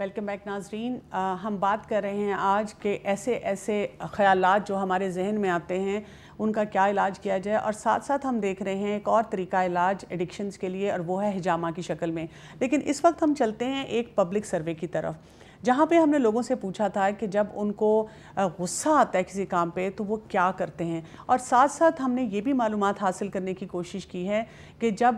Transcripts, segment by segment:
Welcome back ناظرین. ہم بات کر رہے ہیں آج کے ایسے خیالات جو ہمارے ذہن میں آتے ہیں ان کا کیا علاج کیا جائے، اور ساتھ ساتھ ہم دیکھ رہے ہیں ایک اور طریقہ علاج ایڈکشنز کے لیے، اور وہ ہے ہجامہ کی شکل میں. لیکن اس وقت ہم چلتے ہیں ایک پبلک سروے کی طرف، جہاں پہ ہم نے لوگوں سے پوچھا تھا کہ جب ان کو غصہ آتا ہے کسی کام پہ تو وہ کیا کرتے ہیں، اور ساتھ ساتھ ہم نے یہ بھی معلومات حاصل کرنے کی کوشش کی ہے کہ جب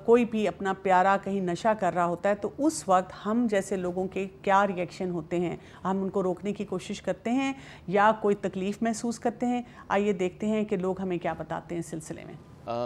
کوئی بھی اپنا پیارا کہیں نشہ کر رہا ہوتا ہے تو اس وقت ہم جیسے لوگوں کے کیا ری ایکشن ہوتے ہیں. ہم ان کو روکنے کی کوشش کرتے ہیں یا کوئی تکلیف محسوس کرتے ہیں. آئیے دیکھتے ہیں کہ لوگ ہمیں کیا بتاتے ہیں اس سلسلے میں.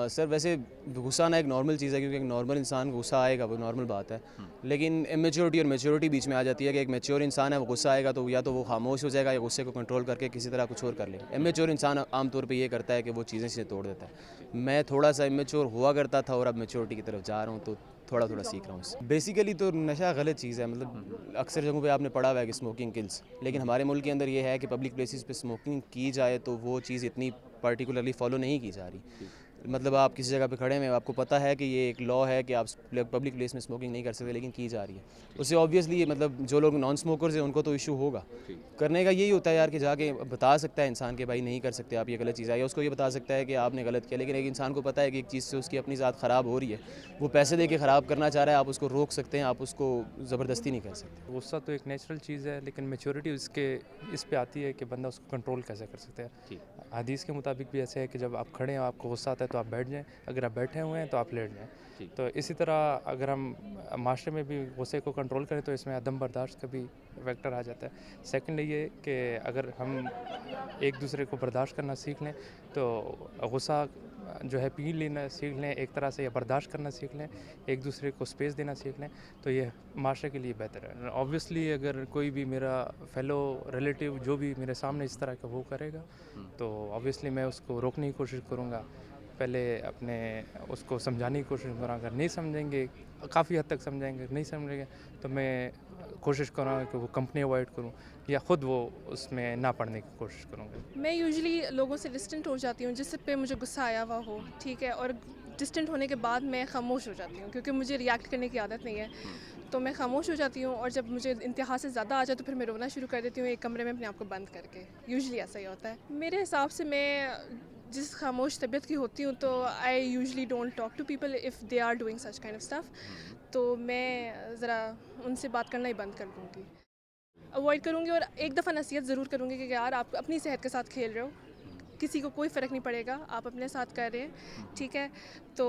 سر ویسے غصہ آنا ایک نارمل چیز ہے، کیونکہ ایک نارمل انسان غصہ آئے گا، وہ نارمل بات ہے. لیکن امیچورٹی اور میچورٹی بیچ میں آ جاتی ہے کہ ایک میچور انسان ہے، وہ غصہ آئے گا تو یا تو وہ خاموش ہو جائے گا یا غصے کو کنٹرول کر کے کسی طرح کچھ اور کر لے گا. امیچور انسان عام طور پہ یہ کرتا ہے کہ وہ چیزیں سے توڑ دیتا ہے. میں تھوڑا سا امیچور ہوا کرتا تھا اور اب میچورٹی کی طرف جا رہا ہوں، تو تھوڑا سیکھ رہا ہوں اس سے. بیسیکلی تو نشہ غلط چیز ہے، مطلب اکثر جگہوں پہ آپ نے پڑھا ہوا ہے کہ اسموکنگ کلز، لیکن ہمارے ملک کے اندر یہ ہے کہ پبلک پلیسز پہ اسموکنگ کی جائے تو وہ چیز اتنی پرٹیکولرلی فالو نہیں کی جا رہی. مطلب آپ کسی جگہ پہ کھڑے ہیں، آپ کو پتہ ہے کہ یہ ایک لا ہے کہ آپ پبلک پلیس میں اسموکنگ نہیں کر سکتے، لیکن کی جا رہی ہے. اس سے آبویسلی مطلب جو لوگ نان اسموکرز ہیں ان کو تو ایشو ہوگا. کرنے کا یہی ہوتا ہے یار کہ جا کے بتا سکتا ہے انسان کہ بھائی نہیں کر سکتے آپ، یہ غلط چیز ہے، یا اس کو یہ بتا سکتا ہے کہ آپ نے غلط کیا. لیکن ایک انسان کو پتہ ہے کہ ایک چیز سے اس کی اپنی ذات خراب ہو رہی ہے، وہ پیسے دے کے خراب کرنا چاہ رہا ہے، آپ اس کو روک سکتے ہیں، آپ اس کو زبردستی نہیں کر سکتے. غصہ تو ایک نیچرل چیز ہے، لیکن میچورٹی اس پہ آتی ہے کہ بندہ اس کو کنٹرول کیسے کر سکتا ہے. حدیث کے مطابق بھی ایسے ہے کہ جب آپ کھڑے ہیں آپ کو غصہ آتا ہے تو آپ بیٹھ جائیں، اگر آپ بیٹھے ہوئے ہیں تو آپ لیٹ جائیں. تو اسی طرح اگر ہم معاشرے میں بھی غصے کو کنٹرول کریں تو اس میں عدم برداشت کا بھی فیکٹر آ جاتا ہے. سیکنڈ یہ کہ اگر ہم ایک دوسرے کو برداشت کرنا سیکھ لیں تو غصہ جو ہے پی لینا سیکھ لیں ایک طرح سے، یا برداشت کرنا سیکھ لیں، ایک دوسرے کو اسپیس دینا سیکھ لیں، تو یہ معاشرے کے لیے بہتر ہے. اوبویسلی اگر کوئی بھی میرا فیلو ریلیٹیو جو بھی میرے سامنے اس طرح کا وہ کرے گا تو اوبویسلی میں اس کو روکنے کی کوشش کروں گا. پہلے اپنے اس کو سمجھانے کی کوشش کروں گا. اگر نہیں سمجھیں گے، کافی حد تک سمجھائیں گے، نہیں سمجھیں گے تو میں کوشش کروں گا کہ وہ کمپنی اوائڈ کروں یا خود وہ اس میں نہ پڑھنے کی کوشش کروں گا. میں یوزلی لوگوں سے ڈسٹنٹ ہو جاتی ہوں جس پہ مجھے غصہ آیا ہوا ہو، ٹھیک ہے، اور ڈسٹنٹ ہونے کے بعد میں خاموش ہو جاتی ہوں کیونکہ مجھے ریئیکٹ کرنے کی عادت نہیں ہے. تو میں خاموش ہو جاتی ہوں، اور جب مجھے انتہا سے زیادہ آ جائے تو پھر میں رونا شروع کر دیتی ہوں ایک کمرے میں اپنے آپ کو بند کر کے. یوزلی ایسا ہی ہوتا ہے میرے حساب سے. میں جس خاموش طبیعت کی ہوتی ہوں تو I usually don't talk to people if they are doing such kind of stuff. تو میں ذرا ان سے بات کرنا ہی بند کر دوں گی، اوائڈ کروں گی. اور ایک دفعہ نصیحت ضرور کروں گی کہ یار آپ اپنی صحت کے ساتھ کھیل رہے ہو، کسی کو کوئی فرق نہیں پڑے گا، آپ اپنے ساتھ کر رہے ہیں، ٹھیک ہے. تو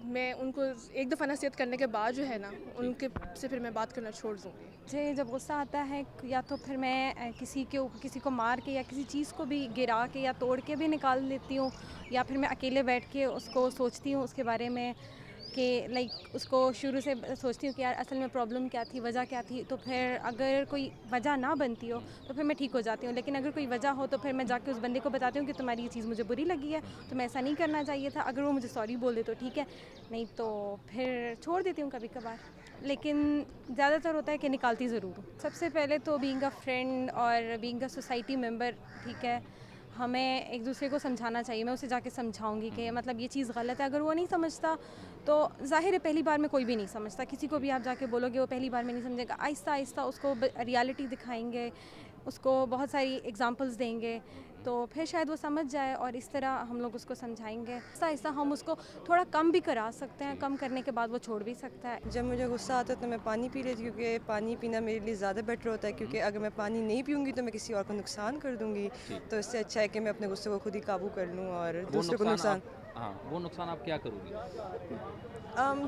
میں ان کو ایک دفعہ نصیحت کرنے کے بعد جو ہے نا ان کے سے پھر میں بات کرنا چھوڑ دوں گی. مجھے جب غصہ آتا ہے یا تو پھر میں کسی کو مار کے یا کسی چیز کو بھی گرا کے یا توڑ کے بھی نکال لیتی ہوں، یا پھر میں اکیلے بیٹھ کے اس کو سوچتی ہوں اس کے بارے میں کہ لائک اس کو شروع سے سوچتی ہوں کہ یار اصل میں پرابلم کیا تھی، وجہ کیا تھی. تو پھر اگر کوئی وجہ نہ بنتی ہو تو پھر میں ٹھیک ہو جاتی ہوں. لیکن اگر کوئی وجہ ہو تو پھر میں جا کے اس بندے کو بتاتی ہوں کہ تمہاری یہ چیز مجھے بری لگی ہے، تو میں ایسا نہیں کرنا چاہیے تھا. اگر وہ مجھے سوری بول دے تو ٹھیک ہے، نہیں تو پھر چھوڑ دیتی ہوں کبھی کبھار. لیکن زیادہ تر ہوتا ہے کہ نکالتی ضرور ہوں. سب سے پہلے تو بینگ اے فرینڈ اور بینگ اے سوسائٹی ممبر، ٹھیک ہے، ہمیں ایک دوسرے کو سمجھانا چاہیے. میں اسے جا کے سمجھاؤں گی کہ مطلب یہ چیز غلط ہے. اگر وہ نہیں سمجھتا تو ظاہر ہے پہلی بار میں کوئی بھی نہیں سمجھتا، کسی کو بھی آپ جا کے بولو گے وہ پہلی بار میں نہیں سمجھے گا. آہستہ آہستہ اس کو ریالٹی دکھائیں گے، اس کو بہت ساری ایگزامپلس دیں گے تو پھر شاید وہ سمجھ جائے. اور اس طرح ہم لوگ اس کو سمجھائیں گے. آہستہ آہستہ ہم اس کو تھوڑا کم بھی کرا سکتے ہیں، کم کرنے کے بعد وہ چھوڑ بھی سکتا ہے. جب مجھے غصہ آتا ہے تو میں پانی پی لیتی ہوں، کیونکہ پانی پینا میرے لیے زیادہ بیٹر ہوتا ہے. کیونکہ اگر میں پانی نہیں پیوں گی تو میں کسی اور کو نقصان کر دوں گی. تو اس سے اچھا ہے کہ میں اپنے غصے کو خود ہی قابو کر لوں اور دوسرے کو نقصان. وہ نقصان آپ کیا کرو گی؟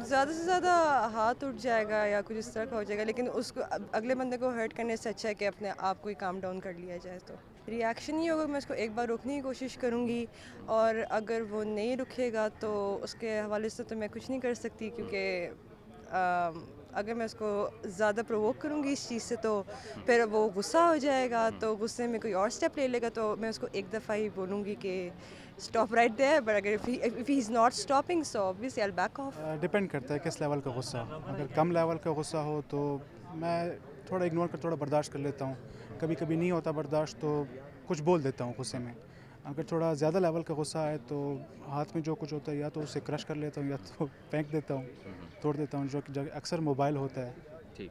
زیادہ سے زیادہ ہاتھ اٹھ جائے گا یا کچھ اس طرح کا ہو جائے گا، لیکن اس کو اگلے بندے کو ہرٹ کرنے سے اچھا ہے کہ اپنے آپ کو ہی کام ڈاؤن کر لیا جائے. تو ری ایکشن یہ ہوگا، میں اس کو ایک بار روکنے کی کوشش کروں گی، اور اگر وہ نہیں رکے گا تو اس کے حوالے سے تو میں کچھ نہیں کر سکتی. کیونکہ اگر میں اس کو زیادہ پرووک کروں گی اس چیز سے تو پھر وہ غصہ ہو جائے گا، تو غصے میں کوئی اور اسٹیپ لے لے گا. تو میں اس کو ایک دفعہ ہی بولوں گی کہ اسٹاپ رائٹ دیئر، بٹ اگر if he is not stopping so obviously I'll back off. Depend کرتا ہے کس لیول کا غصہ. اگر کم لیول کا غصہ ہو تو میں تھوڑا اگنور کر تھوڑا برداشت کر لیتا ہوں. کبھی کبھی نہیں ہوتا برداشت تو کچھ بول دیتا ہوں غصے میں. اگر تھوڑا زیادہ لیول کا غصہ ہے تو ہاتھ میں جو کچھ ہوتا ہے یا تو اسے کرش کر لیتا ہوں یا تو پھینک دیتا ہوں، توڑ دیتا ہوں، جو کہ اکثر موبائل ہوتا ہے. ٹھیک.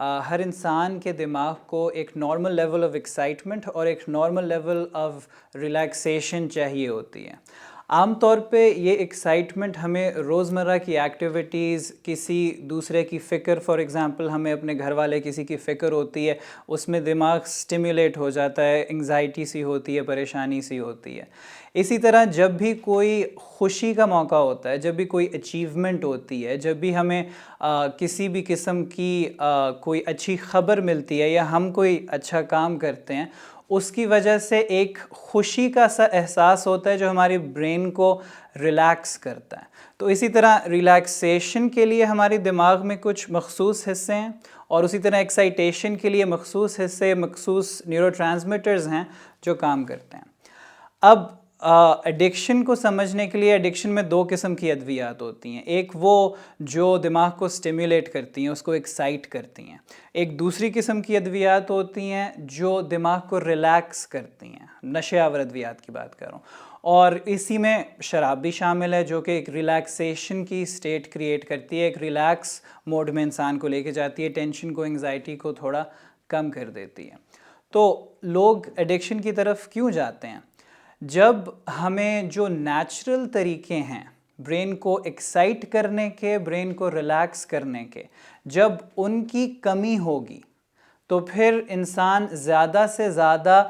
ہر انسان کے دماغ کو ایک نارمل لیول آف ایکسائٹمنٹ اور ایک نارمل لیول آف ریلیکسیشن چاہیے ہوتی ہے. عام طور پہ یہ ایکسائٹمنٹ ہمیں روزمرہ کی ایکٹیویٹیز، کسی دوسرے کی فکر، فار ایگزامپل ہمیں اپنے گھر والے کسی کی فکر ہوتی ہے، اس میں دماغ سٹیمیولیٹ ہو جاتا ہے، انگزائٹی سی ہوتی ہے، پریشانی سی ہوتی ہے. اسی طرح جب بھی کوئی خوشی کا موقع ہوتا ہے، جب بھی کوئی اچیومنٹ ہوتی ہے، جب بھی ہمیں کسی بھی قسم کی کوئی اچھی خبر ملتی ہے یا ہم کوئی اچھا کام کرتے ہیں، اس کی وجہ سے ایک خوشی کا سا احساس ہوتا ہے جو ہماری برین کو ریلیکس کرتا ہے. تو اسی طرح ریلیکسیشن کے لیے ہماری دماغ میں کچھ مخصوص حصے ہیں اور اسی طرح ایکسائٹیشن کے لیے مخصوص حصے، مخصوص نیورو ٹرانسمیٹرز ہیں جو کام کرتے ہیں. اب ایڈکشن کو سمجھنے کے لیے ایڈکشن میں دو قسم کی ادویات ہوتی ہیں. ایک وہ جو دماغ کو سٹیمیولیٹ کرتی ہیں، اس کو ایکسائٹ کرتی ہیں. ایک دوسری قسم کی ادویات ہوتی ہیں جو دماغ کو ریلیکس کرتی ہیں. نشے آور ادویات کی بات کر رہا ہوں. اور اسی میں شراب بھی شامل ہے جو کہ ایک ریلیکسیشن کی سٹیٹ کریٹ کرتی ہے، ایک ریلیکس موڈ میں انسان کو لے کے جاتی ہے، ٹینشن کو، انگزائٹی کو تھوڑا کم کر دیتی ہے. تو لوگ ایڈکشن کی طرف کیوں جاتے ہیں؟ جب ہمیں جو نیچرل طریقے ہیں برین کو ایکسائٹ کرنے کے، برین کو ریلیکس کرنے کے، جب ان کی کمی ہوگی تو پھر انسان زیادہ سے زیادہ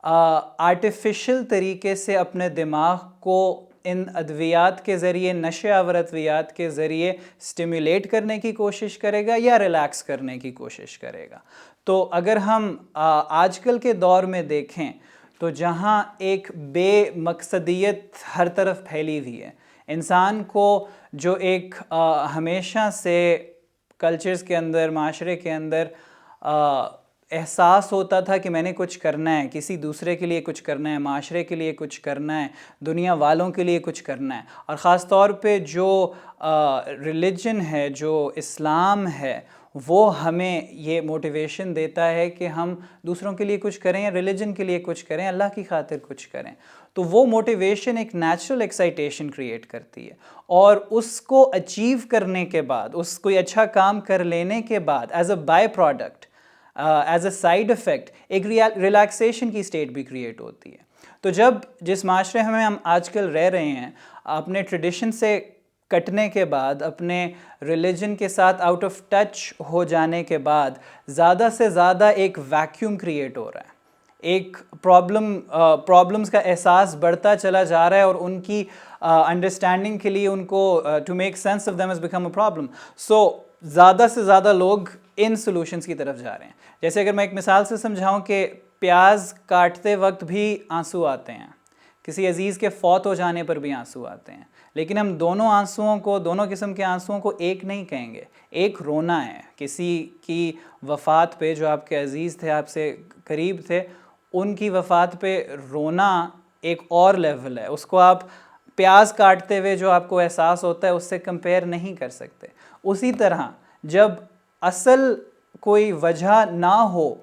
آرٹیفیشل طریقے سے اپنے دماغ کو ان ادویات کے ذریعے، نشے آور ادویات کے ذریعے سٹیمیولیٹ کرنے کی کوشش کرے گا یا ریلیکس کرنے کی کوشش کرے گا. تو اگر ہم آج کل کے دور میں دیکھیں تو جہاں ایک بے مقصدیت ہر طرف پھیلی ہوئی ہے، انسان کو جو ایک ہمیشہ سے کلچرز کے اندر، معاشرے کے اندر احساس ہوتا تھا کہ میں نے کچھ کرنا ہے، کسی دوسرے کے لیے کچھ کرنا ہے، معاشرے کے لیے کچھ کرنا ہے، دنیا والوں کے لیے کچھ کرنا ہے. اور خاص طور پہ جو ریلیجن ہے، جو اسلام ہے، وہ ہمیں یہ موٹیویشن دیتا ہے کہ ہم دوسروں کے لیے کچھ کریں، ریلیجن کے لیے کچھ کریں، اللہ کی خاطر کچھ کریں. تو وہ موٹیویشن ایک نیچرل ایکسائٹیشن کریٹ کرتی ہے، اور اس کو اچیو کرنے کے بعد، اس کوئی اچھا کام کر لینے کے بعد، as a by product, as a side effect, ایک ریلیکسیشن کی سٹیٹ بھی کریٹ ہوتی ہے. تو جس معاشرے میں ہم آج کل رہ رہے ہیں، اپنے ٹریڈیشن سے کٹنے کے بعد، اپنے ریلیجن کے ساتھ آؤٹ آف ٹچ ہو جانے کے بعد، زیادہ سے زیادہ ایک ویکیوم کریٹ ہو رہا ہے. ایک پرابلمز کا احساس بڑھتا چلا جا رہا ہے، اور ان کی انڈرسٹینڈنگ کے لیے ان کو to make sense of them has become a problem. So زیادہ سے زیادہ لوگ ان سلوشنز کی طرف جا رہے ہیں. جیسے اگر میں ایک مثال سے سمجھاؤں کہ پیاز کاٹتے وقت بھی آنسو آتے ہیں، کسی عزیز کے فوت ہو جانے پر بھی آنسو آتے ہیں، لیکن ہم دونوں آنسوؤں کو، دونوں قسم کے آنسوؤں کو ایک نہیں کہیں گے. ایک رونا ہے کسی کی وفات پہ، جو آپ کے عزیز تھے، آپ سے قریب تھے، ان کی وفات پہ رونا ایک اور لیول ہے. اس کو آپ پیاز کاٹتے ہوئے جو آپ کو احساس ہوتا ہے اس سے کمپیئر نہیں کر سکتے. اسی طرح جب اصل کوئی وجہ نہ ہو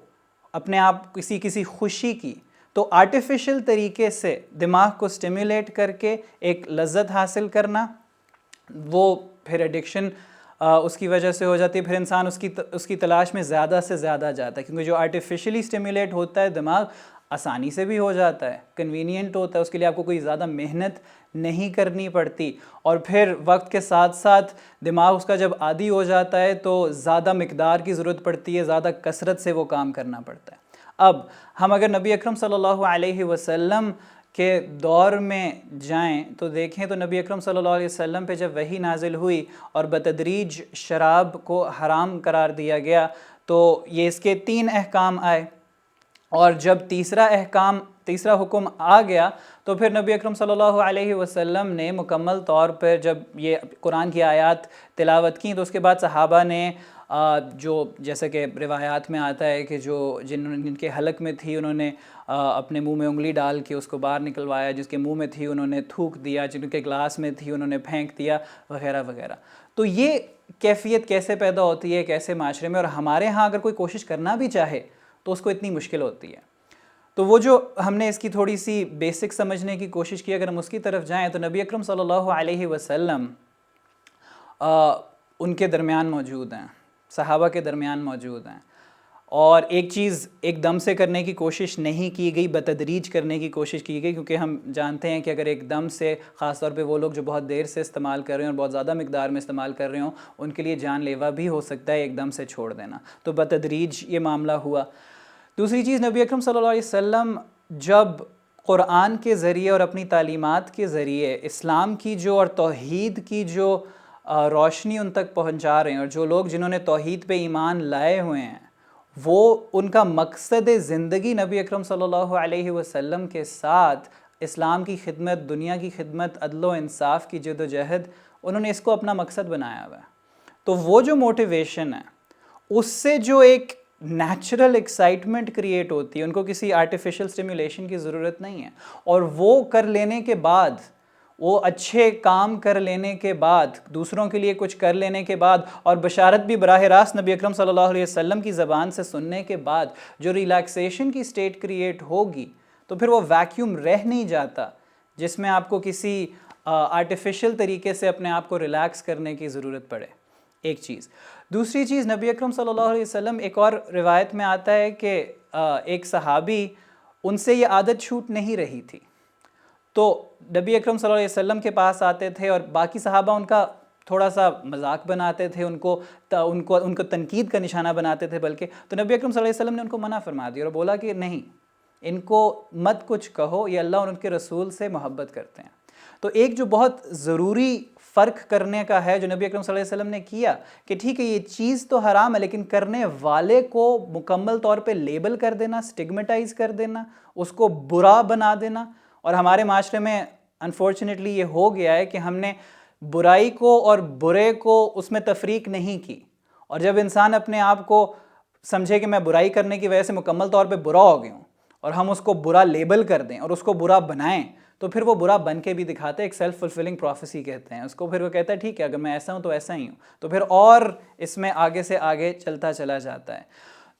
اپنے آپ کسی خوشی کی، تو آرٹیفیشل طریقے سے دماغ کو سٹیمیولیٹ کر کے ایک لذت حاصل کرنا، وہ پھر ایڈکشن اس کی وجہ سے ہو جاتی ہے. پھر انسان اس کی تلاش میں زیادہ سے زیادہ جاتا ہے، کیونکہ جو آرٹیفیشلی سٹیمیولیٹ ہوتا ہے دماغ، آسانی سے بھی ہو جاتا ہے، کنوینینٹ ہوتا ہے، اس کے لیے آپ کو کوئی زیادہ محنت نہیں کرنی پڑتی. اور پھر وقت کے ساتھ ساتھ دماغ اس کا جب عادی ہو جاتا ہے تو زیادہ مقدار کی ضرورت پڑتی ہے، زیادہ کثرت سے وہ کام کرنا پڑتا ہے. اب ہم اگر نبی اکرم صلی اللہ علیہ وسلم کے دور میں جائیں تو دیکھیں تو نبی اکرم صلی اللہ علیہ وسلم پہ جب وحی نازل ہوئی اور بتدریج شراب کو حرام قرار دیا گیا، تو یہ اس کے 3 احکام آئے. اور جب تیسرا حکم آ گیا تو پھر نبی اکرم صلی اللہ علیہ وسلم نے مکمل طور پر جب یہ قرآن کی آیات تلاوت کی، تو اس کے بعد صحابہ نے جو جیسا کہ روایات میں آتا ہے کہ جن کے حلق میں تھی انہوں نے اپنے منہ میں انگلی ڈال کے اس کو باہر نکلوایا، جس کے منہ میں تھی انہوں نے تھوک دیا، جن کے گلاس میں تھی انہوں نے پھینک دیا، وغیرہ وغیرہ. تو یہ کیفیت کیسے پیدا ہوتی ہے کیسے معاشرے میں، اور ہمارے ہاں اگر کوئی کوشش کرنا بھی چاہے تو اس کو اتنی مشکل ہوتی ہے. تو وہ جو ہم نے اس کی تھوڑی سی بیسک سمجھنے کی کوشش کی، اگر ہم اس کی طرف جائیں تو نبی اکرم صلی اللہ علیہ وسلم ان کے درمیان موجود ہیں. صحابہ کے درمیان موجود ہیں. اور ایک چیز ایک دم سے کرنے کی کوشش نہیں کی گئی, بتدریج کرنے کی کوشش کی گئی, کیونکہ ہم جانتے ہیں کہ اگر ایک دم سے, خاص طور پہ وہ لوگ جو بہت دیر سے استعمال کر رہے ہیں اور بہت زیادہ مقدار میں استعمال کر رہے ہوں, ان کے لیے جان لیوا بھی ہو سکتا ہے ایک دم سے چھوڑ دینا. تو بتدریج یہ معاملہ ہوا. دوسری چیز, نبی اکرم صلی اللہ علیہ وسلم جب قرآن کے ذریعے اور اپنی تعلیمات کے ذریعے اسلام کی جو اور توحید کی جو روشنی ان تک پہنچا رہے ہیں, اور جو لوگ جنہوں نے توحید پہ ایمان لائے ہوئے ہیں, وہ ان کا مقصد زندگی نبی اکرم صلی اللہ علیہ وسلم کے ساتھ اسلام کی خدمت, دنیا کی خدمت, عدل و انصاف کی جد و جہد, انہوں نے اس کو اپنا مقصد بنایا ہوا ہے. تو وہ جو موٹیویشن ہے, اس سے جو ایک نیچرل ایکسائٹمنٹ کریٹ ہوتی ہے, ان کو کسی آرٹیفیشل سٹیمیولیشن کی ضرورت نہیں ہے. اور وہ کر لینے کے بعد, وہ اچھے کام کر لینے کے بعد, دوسروں کے لیے کچھ کر لینے کے بعد, اور بشارت بھی براہ راست نبی اکرم صلی اللہ علیہ وسلم کی زبان سے سننے کے بعد جو ریلیکسیشن کی سٹیٹ کریٹ ہوگی, تو پھر وہ ویکیوم رہ نہیں جاتا جس میں آپ کو کسی آرٹیفیشل طریقے سے اپنے آپ کو ریلیکس کرنے کی ضرورت پڑے. ایک چیز. دوسری چیز, نبی اکرم صلی اللہ علیہ وسلم, ایک اور روایت میں آتا ہے کہ ایک صحابی, ان سے یہ عادت چھوٹ نہیں رہی تھی, تو نبی اکرم صلی اللہ علیہ وسلم کے پاس آتے تھے اور باقی صحابہ ان کا تھوڑا سا مذاق بناتے تھے, ان کو تنقید کا نشانہ بناتے تھے بلکہ. تو نبی اکرم صلی اللہ علیہ وسلم نے ان کو منع فرما دیا اور بولا کہ نہیں, ان کو مت کچھ کہو, یہ اللہ اور ان کے رسول سے محبت کرتے ہیں. تو ایک جو بہت ضروری فرق کرنے کا ہے جو نبی اکرم صلی اللہ علیہ وسلم نے کیا, کہ ٹھیک ہے یہ چیز تو حرام ہے, لیکن کرنے والے کو مکمل طور پہ لیبل کر دینا, سٹگمیٹائز کر دینا, اس کو برا بنا دینا. اور ہمارے معاشرے میں انفارچونیٹلی یہ ہو گیا ہے کہ ہم نے برائی کو اور برے کو اس میں تفریق نہیں کی, اور جب انسان اپنے آپ کو سمجھے کہ میں برائی کرنے کی وجہ سے مکمل طور پہ برا ہو گیا ہوں, اور ہم اس کو برا لیبل کر دیں اور اس کو برا بنائیں, تو پھر وہ برا بن کے بھی دکھاتے ہیں. ایک سیلف فلفلنگ پروفیسی کہتے ہیں اس کو. پھر وہ کہتا ہے ٹھیک ہے, اگر میں ایسا ہوں تو ایسا ہی ہوں, تو پھر اور اس میں آگے سے آگے چلتا چلا جاتا ہے.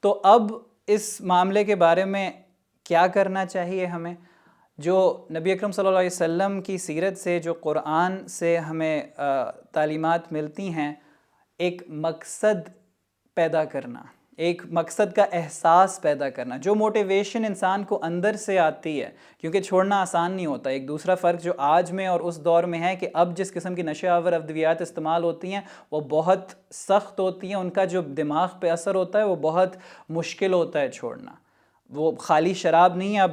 تو اب اس معاملے کے بارے میں کیا کرنا چاہیے ہمیں؟ جو نبی اکرم صلی اللہ علیہ وسلم کی سیرت سے, جو قرآن سے ہمیں تعلیمات ملتی ہیں, ایک مقصد پیدا کرنا, ایک مقصد کا احساس پیدا کرنا, جو موٹیویشن انسان کو اندر سے آتی ہے, کیونکہ چھوڑنا آسان نہیں ہوتا. ایک دوسرا فرق جو آج میں اور اس دور میں ہے کہ اب جس قسم کی نشہ آور ادویات استعمال ہوتی ہیں وہ بہت سخت ہوتی ہیں, ان کا جو دماغ پہ اثر ہوتا ہے وہ بہت مشکل ہوتا ہے چھوڑنا. وہ خالی شراب نہیں ہے, اب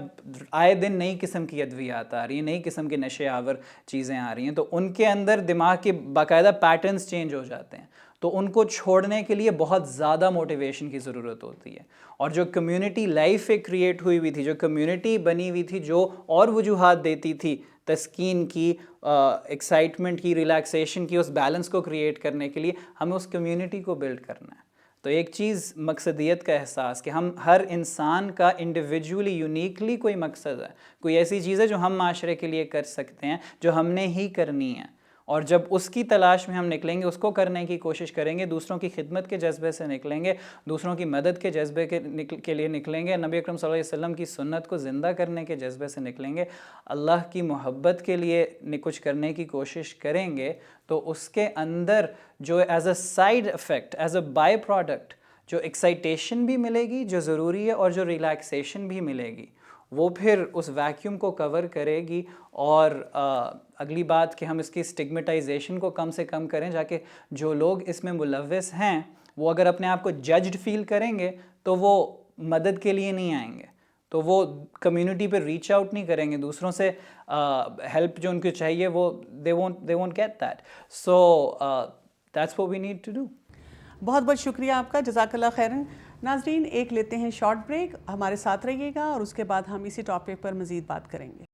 آئے دن نئی قسم کی ادویات آ رہی ہیں, نئی قسم کے نشے آور چیزیں آ رہی ہیں, تو ان کے اندر دماغ کے باقاعدہ پیٹرنز چینج ہو جاتے ہیں. تو ان کو چھوڑنے کے لیے بہت زیادہ موٹیویشن کی ضرورت ہوتی ہے. اور جو کمیونٹی لائف ایک کریٹ ہوئی تھی, جو کمیونٹی بنی ہوئی تھی, جو اور وجوہات دیتی تھی تسکین کی, ایکسائٹمنٹ کی, ریلیکسیشن کی, اس بیلنس کو کریٹ کرنے کے لیے, ہمیں اس کمیونٹی کو بلڈ کرنا ہے. تو ایک چیز مقصدیت کا احساس, کہ ہم ہر انسان کا انڈیویجولی یونیکلی کوئی مقصد ہے, کوئی ایسی چیز ہے جو ہم معاشرے کے لیے کر سکتے ہیں, جو ہم نے ہی کرنی ہے. اور جب اس کی تلاش میں ہم نکلیں گے, اس کو کرنے کی کوشش کریں گے, دوسروں کی خدمت کے جذبے سے نکلیں گے, دوسروں کی مدد کے جذبے کے لیے نکلیں گے, نبی اکرم صلی اللہ علیہ وسلم کی سنت کو زندہ کرنے کے جذبے سے نکلیں گے, اللہ کی محبت کے لیے کچھ کرنے کی کوشش کریں گے, تو اس کے اندر جو as a side effect, as a by product, جو ایکسائٹیشن بھی ملے گی جو ضروری ہے, اور جو ریلیکسیشن بھی ملے گی, وہ پھر اس ویکیوم کو کور کرے گی. اور اگلی بات کہ ہم اس کی سٹگمیٹائزیشن کو کم سے کم کریں, جا کہ جو لوگ اس میں ملوث ہیں وہ اگر اپنے آپ کو ججڈ فیل کریں گے تو وہ مدد کے لیے نہیں آئیں گے, تو وہ کمیونٹی پہ ریچ آؤٹ نہیں کریں گے, دوسروں سے ہیلپ جو ان کو چاہیے وہ they won't get that. So that's what we need to do. بہت بہت شکریہ آپ کا, جزاک اللہ خیرن. ناظرین ایک لیتے ہیں شارٹ بریک, ہمارے ساتھ رہیے گا اور اس کے بعد ہم اسی ٹاپک پر مزید بات کریں گے.